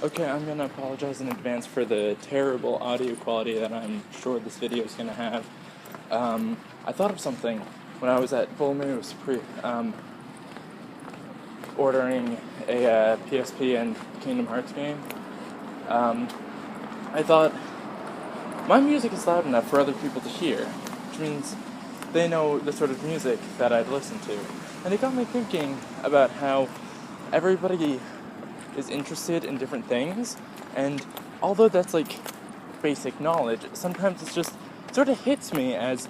Okay, I'm gonna apologize in advance for the terrible audio quality that I'm sure this video is gonna have. I thought of something when I was at Bull Moose ordering a PSP and Kingdom Hearts game. I thought, my music is loud enough for other people to hear, which means they know the sort of music that I'd listen to. And it got me thinking about how everybody is interested in different things, and although that's like basic knowledge, sometimes it's just sort of hits me as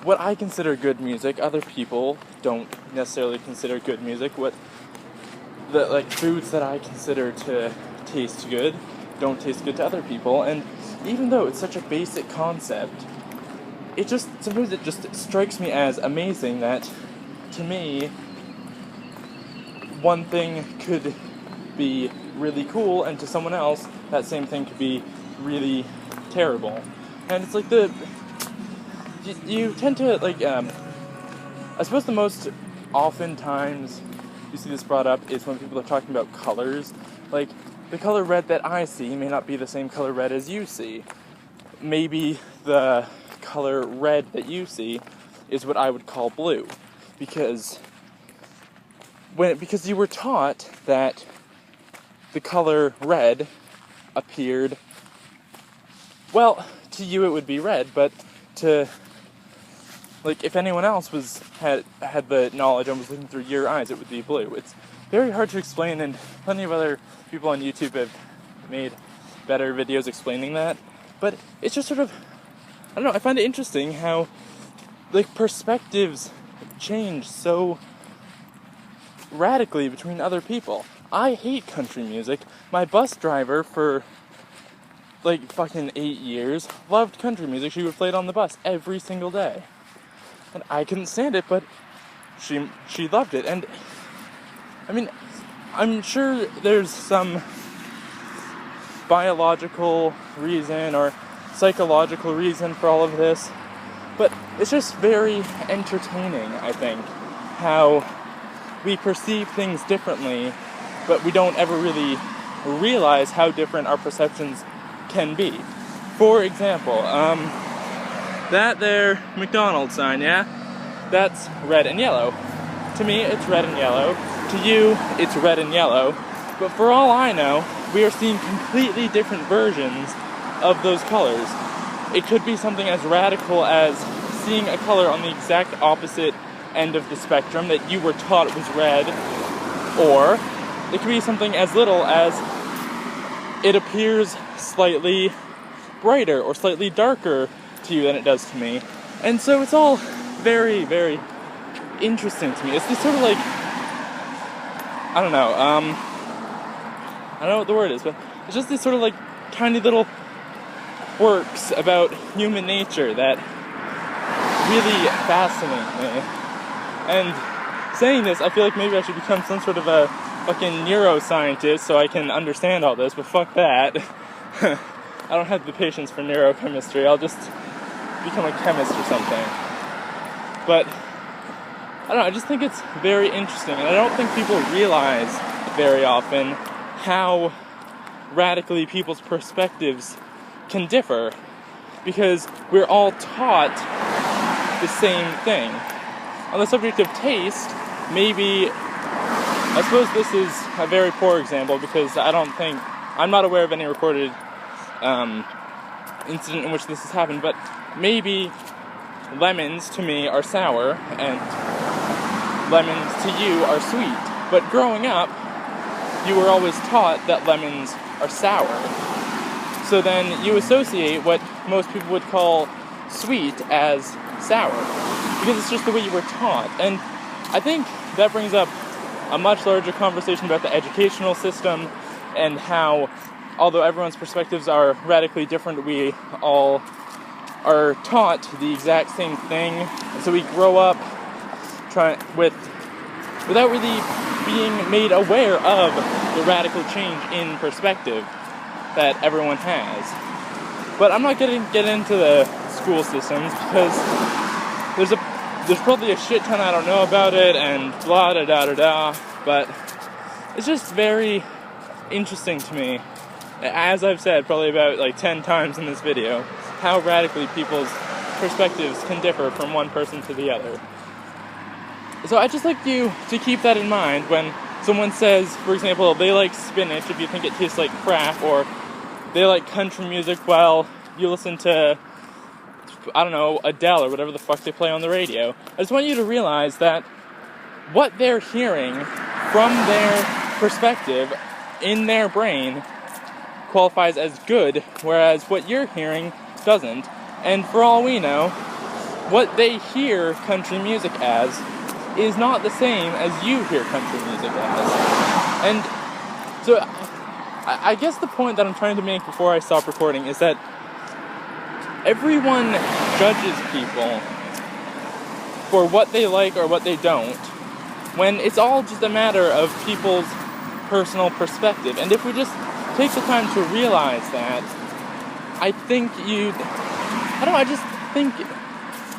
what I consider good music, other people don't necessarily consider good music. What the foods that I consider to taste good don't taste good to other people, and even though it's such a basic concept, sometimes it just strikes me as amazing that, to me, one thing could be really cool, and to someone else, that same thing could be really terrible. And it's like you tend to, I suppose the most often times you see this brought up is when people are talking about colors. Like, the color red that I see may not be the same color red as you see. Maybe the color red that you see is what I would call blue, because you were taught that the color red appeared, well, to you it would be red, but if anyone else had the knowledge and was looking through your eyes, it would be blue. It's very hard to explain, and plenty of other people on YouTube have made better videos explaining that, but it's just sort of, I don't know, I find it interesting how, perspectives change so radically between other people. I hate country music. My bus driver for fucking 8 years loved country music. She would play it on the bus every single day, and I couldn't stand it, but she loved it. And I mean, I'm sure there's some biological reason or psychological reason for all of this, but it's just very entertaining, I think, how we perceive things differently, but we don't ever really realize how different our perceptions can be. For example, that there McDonald's sign, yeah? That's red and yellow. To me, it's red and yellow. To you, it's red and yellow. But for all I know, we are seeing completely different versions of those colors. It could be something as radical as seeing a color on the exact opposite end of the spectrum that you were taught was red, or it could be something as little as it appears slightly brighter or slightly darker to you than it does to me. And so it's all very, very interesting to me. It's this sort of I don't know what the word is, but it's just this sort of tiny little quirks about human nature that really fascinate me. And saying this, I feel like maybe I should become some sort of a fucking neuroscientist so I can understand all this, but fuck that. I don't have the patience for neurochemistry. I'll just become a chemist or something. But I don't know, I just think it's very interesting, and I don't think people realize very often how radically people's perspectives can differ, because we're all taught the same thing. On the subject of taste, maybe, I suppose this is a very poor example, because I'm not aware of any recorded incident in which this has happened, but maybe lemons to me are sour, and lemons to you are sweet. But growing up, you were always taught that lemons are sour. So then you associate what most people would call sweet as sour, because it's just the way you were taught. And I think that brings up a much larger conversation about the educational system and how, although everyone's perspectives are radically different, we all are taught the exact same thing. And so we grow up without really being made aware of the radical change in perspective that everyone has. But I'm not going to get into the school systems, because there's probably a shit ton I don't know about it, and blah da da da da, but it's just very interesting to me, as I've said probably about like 10 times in this video, how radically people's perspectives can differ from one person to the other. So I just like you to keep that in mind when someone says, for example, they like spinach if you think it tastes like crap, or they like country music while you listen to, I don't know, Adele or whatever the fuck they play on the radio. I just want you to realize that what they're hearing from their perspective in their brain qualifies as good, whereas what you're hearing doesn't. And for all we know, what they hear country music as is not the same as you hear country music as. And so I guess the point that I'm trying to make before I stop recording is that everyone judges people for what they like or what they don't, when it's all just a matter of people's personal perspective. And if we just take the time to realize that, I think I just think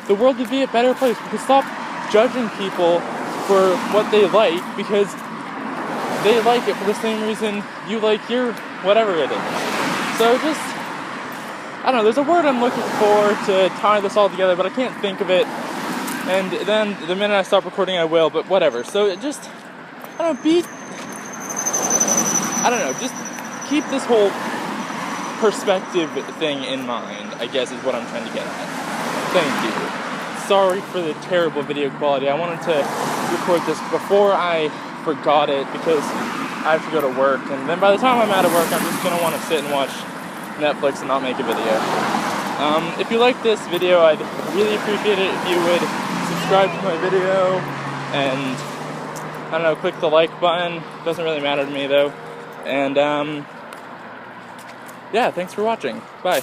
the world would be a better place. We could stop judging people for what they like, because they like it for the same reason you like your whatever it is. So just, I don't know, there's a word I'm looking for to tie this all together, but I can't think of it. And then the minute I stop recording I will, but whatever. So just, just keep this whole perspective thing in mind, I guess is what I'm trying to get at. Thank you. Sorry for the terrible video quality. I wanted to record this before I forgot it because I have to go to work, and then by the time I'm out of work I'm just going to want to sit and watch Netflix and not make a video. If you like this video, I'd really appreciate it if you would subscribe to my video and, I don't know, click the like button. Doesn't really matter to me though. And yeah, thanks for watching. Bye.